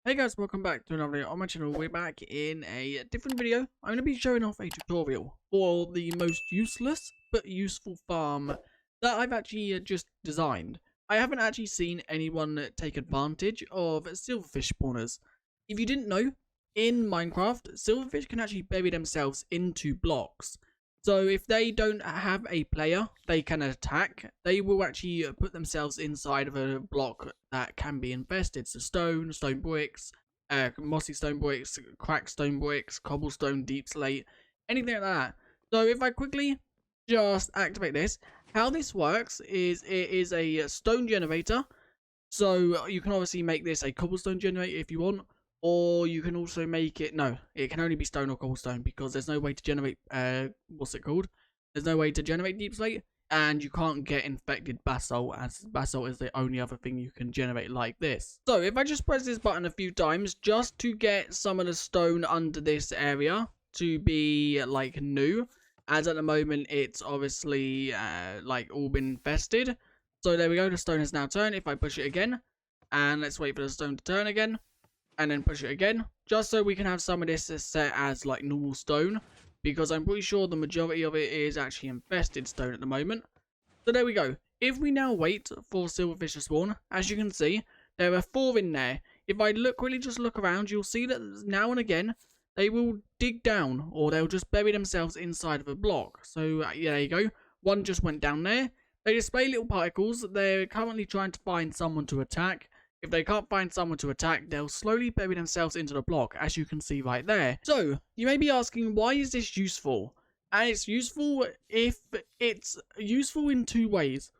Hey guys, welcome back to another video on my channel. We're back in a different video. I'm going to be showing off a tutorial for the most useless but useful farm that I've actually just designed. I haven't actually seen anyone take advantage of silverfish spawners. If you didn't know, in Minecraft, silverfish can actually bury themselves into blocks. So if they don't have a player they can attack, they will actually put themselves inside of a block that can be infested. So stone bricks, mossy stone bricks, cracked stone bricks, cobblestone, deep slate, anything like that. So if I quickly just activate this, how this works is it is a stone generator. So you can obviously make this a cobblestone generator if you want. Or you can also make it, no, it can only be stone or cobblestone because there's no way to generate, There's no way to generate deep slate, and you can't get infected basalt, as basalt is the only other thing you can generate like this. So if I just press this button a few times just to get some of the stone under this area to be like new, as at the moment it's obviously like all been infested. So there we go, the stone has now turned. If I push it again, and let's wait for the stone to turn again, and then push it again, just so we can have some of this set as like normal stone, because I'm pretty sure the majority of it is actually infested stone at the moment. So there we go. If we now wait for silverfish to spawn, as you can see, there are 4 in there. If I quickly just look around, you'll see that now and again they will dig down, or they'll just bury themselves inside of a block. So yeah, there you go. One just went down there. They display little particles. They're currently trying to find someone to attack. If they can't find someone to attack, they'll slowly bury themselves into the block, as you can see right there. So, you may be asking, why is this useful? And it's useful if it's useful in 2 ways.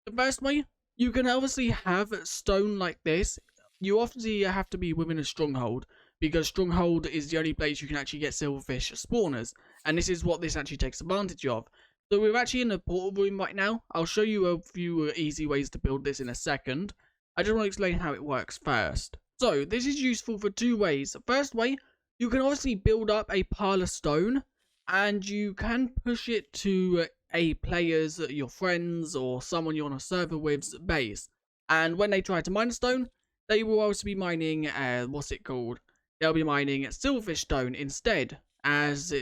The first way, you can obviously have stone like this. You obviously have to be within a stronghold, because stronghold is the only place you can actually get silverfish spawners. And this is what this actually takes advantage of. So we're actually in a portal room right now. I'll show you a few easy ways to build this in a second. I just want to explain how it works first. So, this is useful for 2 ways. The first way, you can obviously build up a pile of stone, and you can push it to a player's, your friends, or someone you're on a server with's base. And when they try to mine stone, they will also be mining, They'll be mining silverfish stone instead. As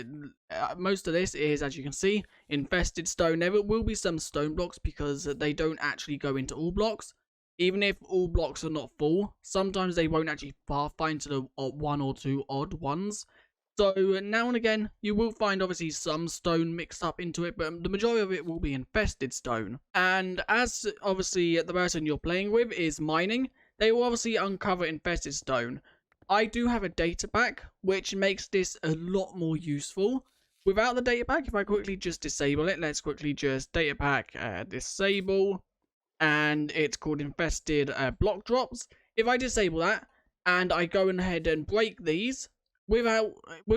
most of this is, as you can see, infested stone. There will be some stone blocks because they don't actually go into all blocks. Even if all blocks are not full, sometimes they won't actually find to the 1 or 2 odd ones. So now and again, you will find obviously some stone mixed up into it, but the majority of it will be infested stone. And as obviously the person you're playing with is mining, they will obviously uncover infested stone. I do have a data pack, which makes this a lot more useful. Without the data pack, if I quickly just disable it, let's quickly just data pack disable. And it's called Infested Block Drops. If I disable that and I go ahead and break these with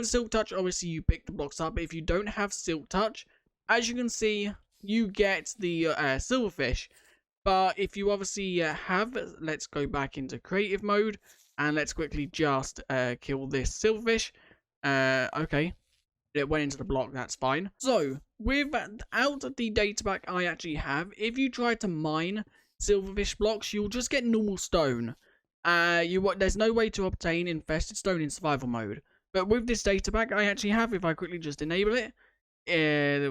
Silk Touch, obviously you pick the blocks up. But if you don't have Silk Touch, as you can see, you get the silverfish. But if you obviously have, let's go back into creative mode and let's quickly just kill this silverfish. Okay. It went into the block, that's fine. So, without the data pack I actually have, if you try to mine silverfish blocks, you'll just get normal stone. There's no way to obtain infested stone in survival mode. But with this data pack I actually have, if I quickly just enable it,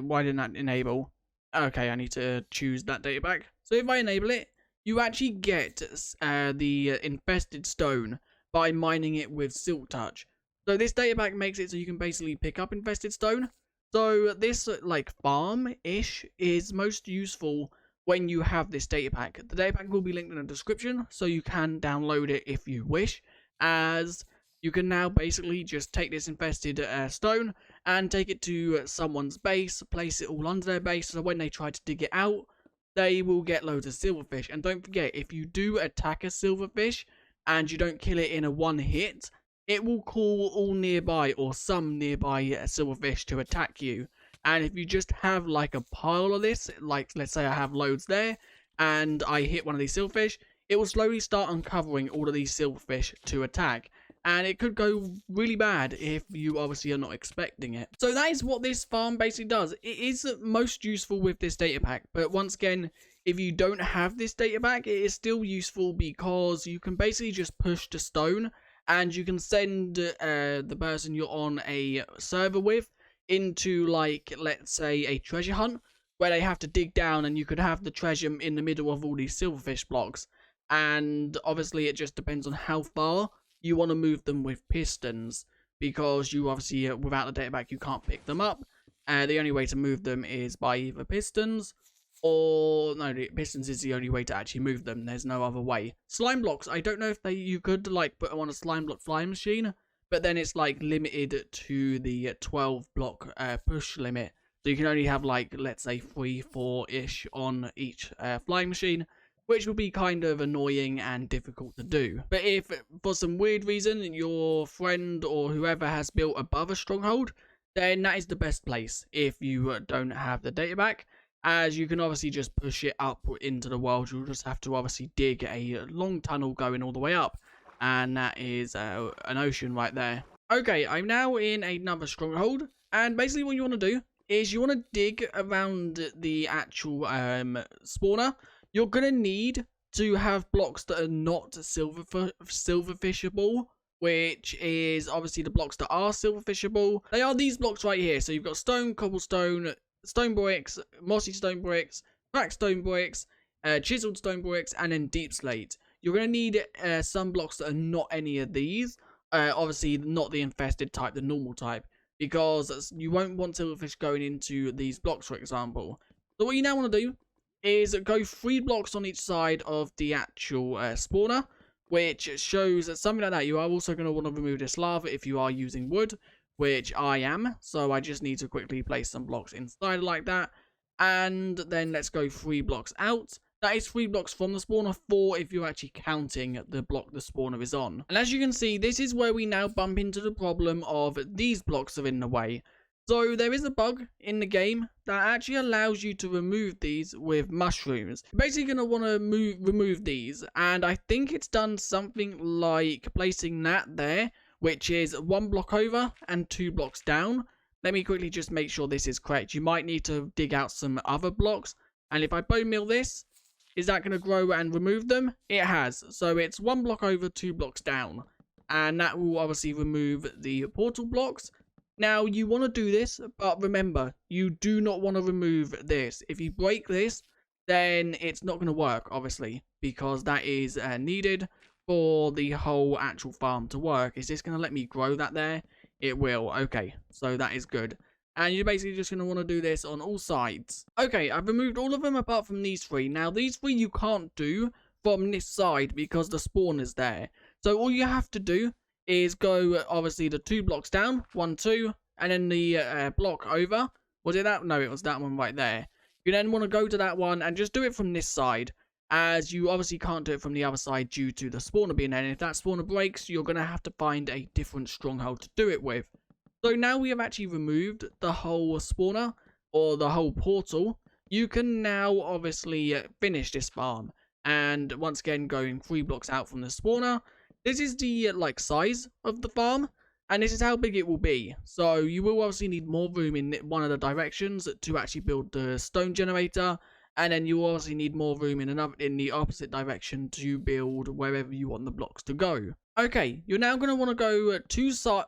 why didn't that enable? Okay, I need to choose that data pack. So if I enable it, you actually get the infested stone by mining it with Silk Touch. So this data pack makes it so you can basically pick up infested stone. So this like farm-ish is most useful when you have this data pack. The data pack will be linked in the description, so you can download it if you wish. As you can now basically just take this infested stone and take it to someone's base, place it all under their base, so when they try to dig it out, they will get loads of silverfish. And don't forget, if you do attack a silverfish and you don't kill it in a 1 hit, it will call all nearby or some nearby silverfish to attack you. And if you just have like a pile of this, like let's say I have loads there, and I hit one of these silverfish, it will slowly start uncovering all of these silverfish to attack. And it could go really bad if you obviously are not expecting it. So that is what this farm basically does. It is most useful with this data pack. But once again, if you don't have this data pack, it is still useful because you can basically just push to stone and you can send the person you're on a server with into, like, let's say a treasure hunt where they have to dig down, and you could have the treasure in the middle of all these silverfish blocks. And obviously it just depends on how far you want to move them with pistons, because you obviously, without the data pack, you can't pick them up. The only way to move them is by either pistons, or no, the pistons is the only way to actually move them. There's no other way. Slime blocks, I don't know if you could like put them on a slime block flying machine, but then it's like limited to the 12 block push limit. So you can only have, like, let's say 3, 4-ish on each flying machine, which will be kind of annoying and difficult to do. But if for some weird reason your friend or whoever has built above a stronghold, then that is the best place if you don't have the data back, as you can obviously just push it up into the world. You'll just have to obviously dig a long tunnel going all the way up, and that is an ocean right there. Okay, I'm now in another stronghold, and basically what you want to do is you want to dig around the actual spawner. You're going to need to have blocks that are not silverfishable, which is obviously the blocks that are silverfishable. They are these blocks right here. So you've got stone, cobblestone, stone bricks, mossy stone bricks, cracked stone bricks, chiseled stone bricks, and then deep slate. You're going to need some blocks that are not any of these. Obviously not the infested type, the normal type, because you won't want silverfish going into these blocks, for example. So what you now want to do is go 3 blocks on each side of the actual spawner, which shows something like that. You are also going to want to remove this lava if you are using wood, which I am. So I just need to quickly place some blocks inside like that. And then let's go 3 blocks out. That is 3 blocks from the spawner, 4 if you're actually counting the block the spawner is on. And as you can see, this is where we now bump into the problem of these blocks are in the way. So there is a bug in the game that actually allows you to remove these with mushrooms. You're basically going to want to remove these, and I think it's done something like placing that there, which is 1 block over and 2 blocks down. Let me quickly just make sure this is correct. You might need to dig out some other blocks, and if I bone meal this, is that going to grow and remove them? It has. So it's 1 block over, 2 blocks down, and that will obviously remove the portal blocks. Now, you want to do this, but remember, you do not want to remove this. If you break this, then it's not going to work, obviously, because that is needed for the whole actual farm to work. Is this going to let me grow that there? It will. Okay, so that is good. And you're basically just going to want to do this on all sides. Okay, I've removed all of them apart from these 3. Now, these 3 you can't do from this side because the spawn is there. So all you have to do is go, obviously, the 2 blocks down, 1, 2, and then the block over. Was it that? No, it was that one right there. You then want to go to that one and just do it from this side, as you obviously can't do it from the other side due to the spawner being there. And if that spawner breaks, you're going to have to find a different stronghold to do it with. So now we have actually removed the whole spawner, or the whole portal. You can now obviously finish this farm. And once again, going 3 blocks out from the spawner. This is the like size of the farm, and this is how big it will be. So you will obviously need more room in one of the directions to actually build the stone generator, and then you obviously need more room in the opposite direction to build wherever you want the blocks to go. Okay, you're now going to want to go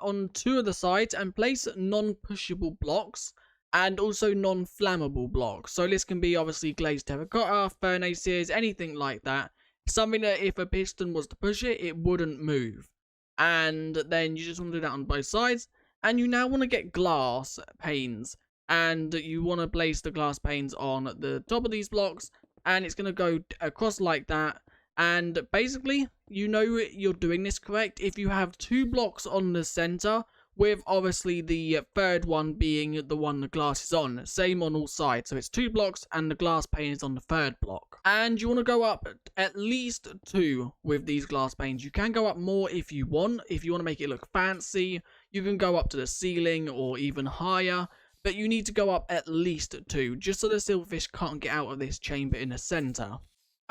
on 2 of the sides and place non-pushable blocks and also non-flammable blocks. So this can be obviously glazed terracotta, furnaces, anything like that. Something that if a piston was to push it, it wouldn't move. And then you just want to do that on both sides. And you now want to get glass panes. And you want to place the glass panes on the top of these blocks. And it's going to go across like that. And basically, you know you're doing this correct if you have 2 blocks on the center, with obviously the third one being the one the glass is on. Same on all sides. So it's 2 blocks and the glass pane is on the third block. And you want to go up at least 2 with these glass panes. You can go up more if you want. If you want to make it look fancy, you can go up to the ceiling or even higher. But you need to go up at least 2, just so the silverfish can't get out of this chamber in the center.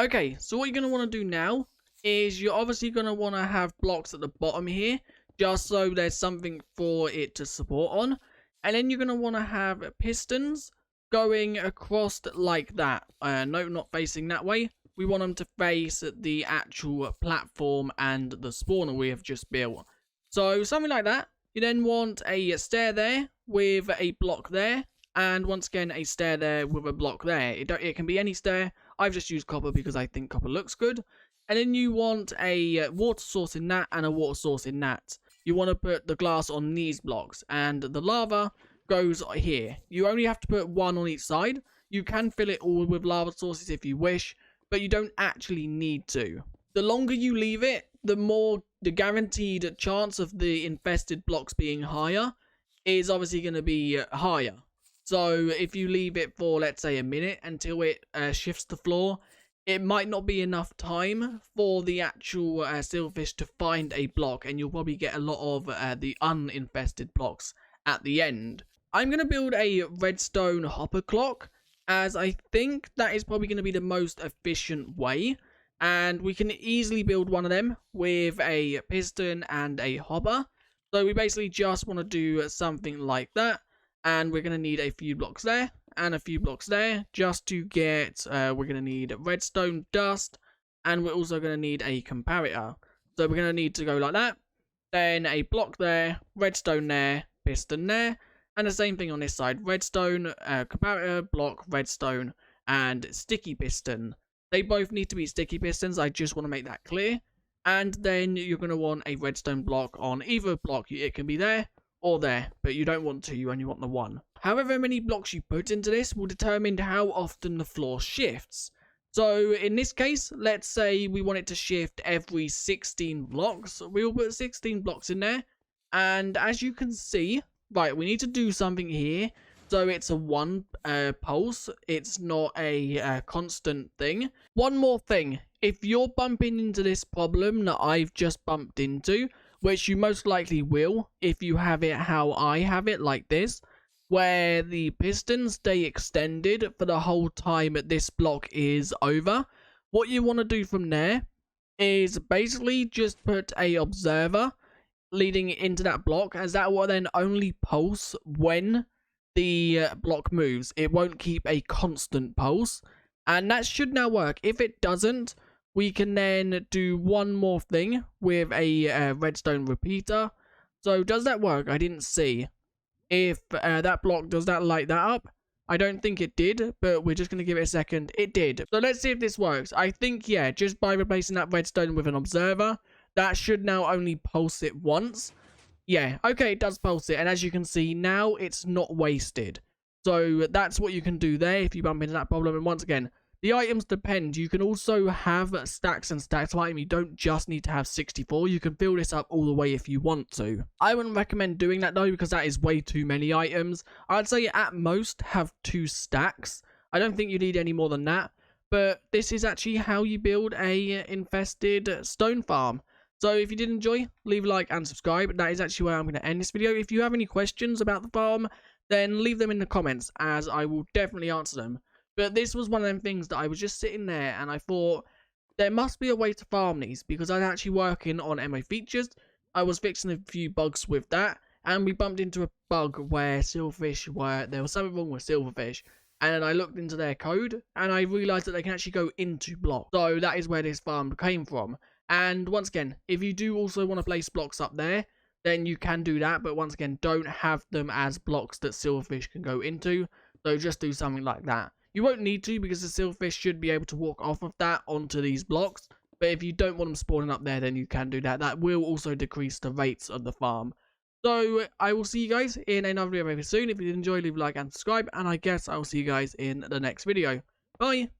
Okay, so what you're going to want to do now is you're obviously going to want to have blocks at the bottom here, just so there's something for it to support on. And then you're going to want to have pistons going across like that. No, not facing that way. we want them to face the actual platform and the spawner we have just built. So something like that. You then want a stair there with a block there, and once again a stair there with a block there. It can be any stair. I've just used copper because I think copper looks good. And then you want a water source in that and a water source in that. You want to put the glass on these blocks, and the lava goes here. You only have to put one on each side. You can fill it all with lava sources if you wish, but you don't actually need to. The longer you leave it, the guaranteed chance of the infested blocks being higher is obviously going to be higher. So if you leave it for, let's say, a minute until it shifts the floor, it might not be enough time for the actual silverfish to find a block, and you'll probably get a lot of the uninfested blocks at the end. I'm going to build a redstone hopper clock, as I think that is probably going to be the most efficient way. And we can easily build one of them with a piston and a hopper. So we basically just want to do something like that. And we're going to need a few blocks there and a few blocks there just to get, we're going to need redstone dust. And we're also going to need a comparator. So we're going to need to go like that. Then a block there, redstone there, piston there. And the same thing on this side, redstone, comparator, block, redstone, and sticky piston. They both need to be sticky pistons, I just want to make that clear. And then you're going to want a redstone block on either block. It can be there or there, but you don't want two, you only want the one. However many blocks you put into this will determine how often the floor shifts. So in this case, let's say we want it to shift every 16 blocks. We'll put 16 blocks in there. And as you can see, right, we need to do something here. So it's a one pulse. It's not a constant thing. One more thing. If you're bumping into this problem that I've just bumped into, which you most likely will if you have it how I have it, like this, where the pistons stay extended for the whole time this block is over, what you want to do from there is basically just put a observer leading into that block, as that will then only pulse when the block moves. It won't keep a constant pulse, and that should now work. If it doesn't, we can then do one more thing with a redstone repeater. So does that work? I didn't see if that block, does that light that up? I don't think it did, but we're just going to give it a second. It did. So let's see if this works. I think, yeah, just by replacing that redstone with an observer, that should now only pulse it once. Yeah, okay, it does pulse it, and as you can see, now it's not wasted. So that's what you can do there if you bump into that problem. And once again, the items depend. You can also have stacks and stacks of items. You don't just need to have 64. You can fill this up all the way if you want to. I wouldn't recommend doing that though, because that is way too many items. I'd say at most have 2 stacks. I don't think you need any more than that. But this is actually how you build a infested stone farm. So if you did enjoy, leave a like and subscribe. That is actually where I'm going to end this video. If you have any questions about the farm, then leave them in the comments, as I will definitely answer them. But this was one of them things that I was just sitting there and I thought, there must be a way to farm these, because I was actually working on MA features. I was fixing a few bugs with that, and we bumped into a bug where there was something wrong with Silverfish. And then I looked into their code, and I realised that they can actually go into blocks. So that is where this farm came from. And once again, if you do also want to place blocks up there, then you can do that. But once again, don't have them as blocks that silverfish can go into. So just do something like that. You won't need to, because the silverfish should be able to walk off of that onto these blocks. But if you don't want them spawning up there, then you can do that. That will also decrease the rates of the farm. So I will see you guys in another video very soon. If you did enjoy, leave a like and subscribe. And I guess I will see you guys in the next video. Bye!